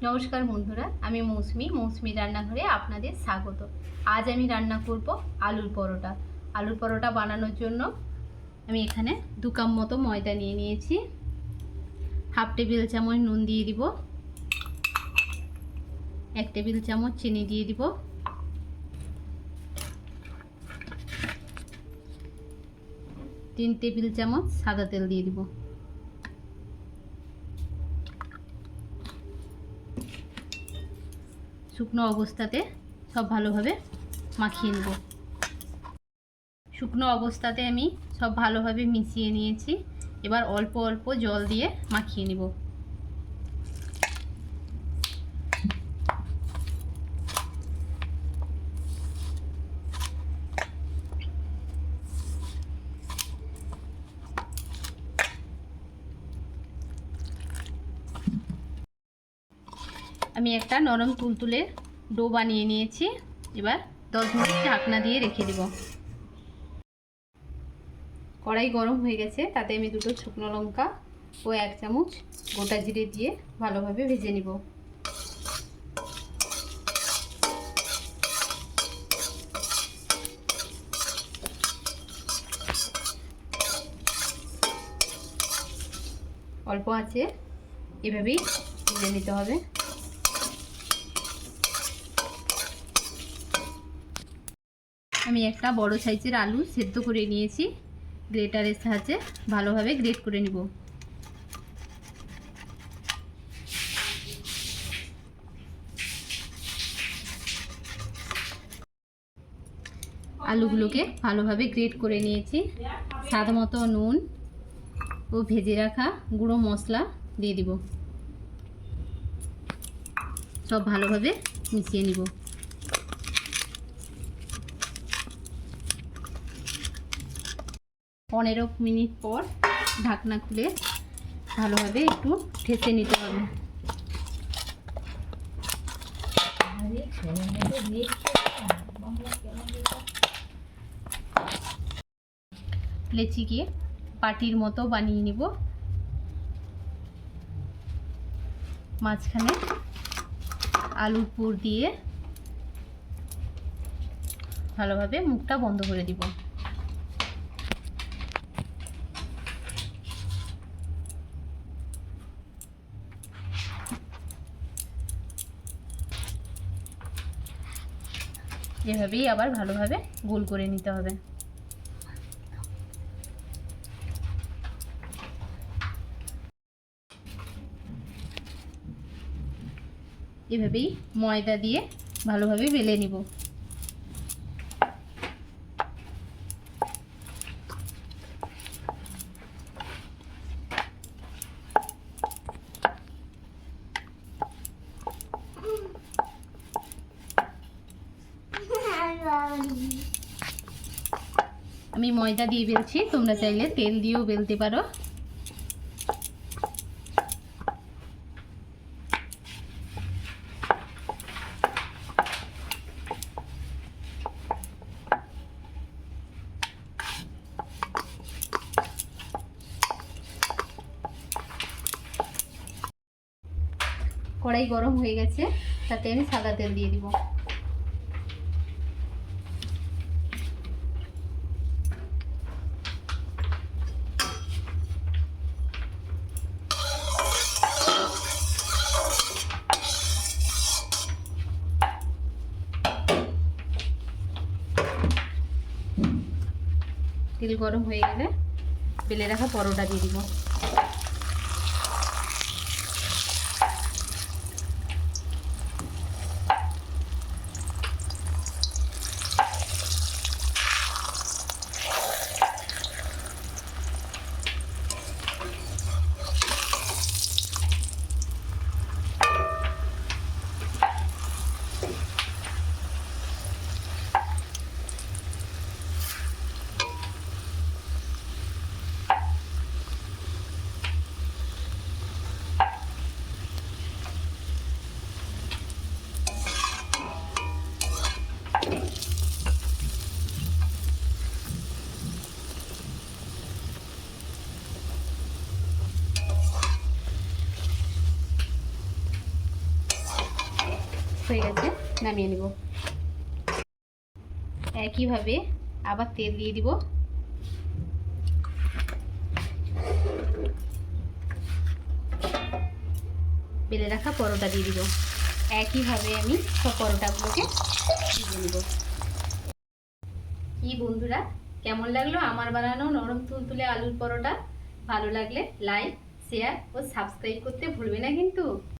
নমস্কার বন্ধুরা, আমি মৌসুমি রান্নাঘরে আপনাদের স্বাগত। আজ আমি রান্না করব আলুর পরোটা। আলুর পরোটা বানানোর জন্য আমি এখানে 2 কাপ মতো ময়দা নিয়ে নিয়েছি। হাফ টেবিল চামচ নুন দিয়ে দিব, 1 টেবিল চামচ চিনি দিয়ে দিব, 3 টেবিল চামচ সাদা তেল দিয়ে দিব। শুকনো অবস্থাতে সব ভালোভাবে মাখিয়ে নেব। শুকনো অবস্থাতে আমি সব ভালোভাবে মিশিয়ে নিয়েছি। এবার অল্প অল্প জল দিয়ে মাখিয়ে নেব। আমি একটা নরম তুলতুলে ডো বানিয়ে নিয়েছি। এবার 10 মিনিট ঢাকনা দিয়ে রেখে দেব। কড়াই গরম হয়ে গেছে, তাতে আমি 2টো শুকনো লঙ্কা ও 1 চামচ গোটা জিরে দিয়ে ভালোভাবে ভেজে নেব। অল্প আছে এভাবেই ভেজে নিতে হবে। আমি একটা বড় সাইজের আলু সেদ্ধ করে নিয়েছি। গ্রেটারের সাহায্যে ভালোভাবে গ্রেট করে নিব। আলুগুলোকে ভালোভাবে গ্রেট করে নিয়েছি। স্বাদ মতো নুন ও ভেজে রাখা গুঁড়ো মশলা দিয়ে দিব। সব ভালোভাবে মিশিয়ে নিব। পনেরো মিনিট পর ঢাকনা খুলে ভালোভাবে একটু ঠেসে নিতে হবে। লেচিকে পাটির মতো বানিয়ে নিব। মাঝখানে আলুর পুর দিয়ে ভালোভাবে মুখটা বন্ধ করে দিব। এভাবেই আবার ভালোভাবে গোল করে নিতে হবে। এভাবেই ময়দা দিয়ে ভালোভাবে বেলে নিব। আমি ময়দা দিয়ে বেলছি, তোমরা চাইলে তেল দিয়েও বেলতে পারো। কড়াই গরম হয়ে গেছে, তাতে আমি সাদা তেল দিয়ে দিব। তেল গরম হয়ে গেলে বেলে রাখা পরোটা দিয়ে দিব। হয়ে গেছে, নামিয়ে নেব। একইভাবে আবার তেল দিয়ে দিব। বেলে রাখা পরোটা দিয়ে দিব। একইভাবে আমি সব পরোটাগুলোকে ভেজে নেব। কি বন্ধুরা, কেমন লাগলো আমার বানানো নরম তুলতুলে আলুর পরোটা? ভালো লাগলে লাইক, শেয়ার ও সাবস্ক্রাইব করতে ভুলবে না কিন্তু।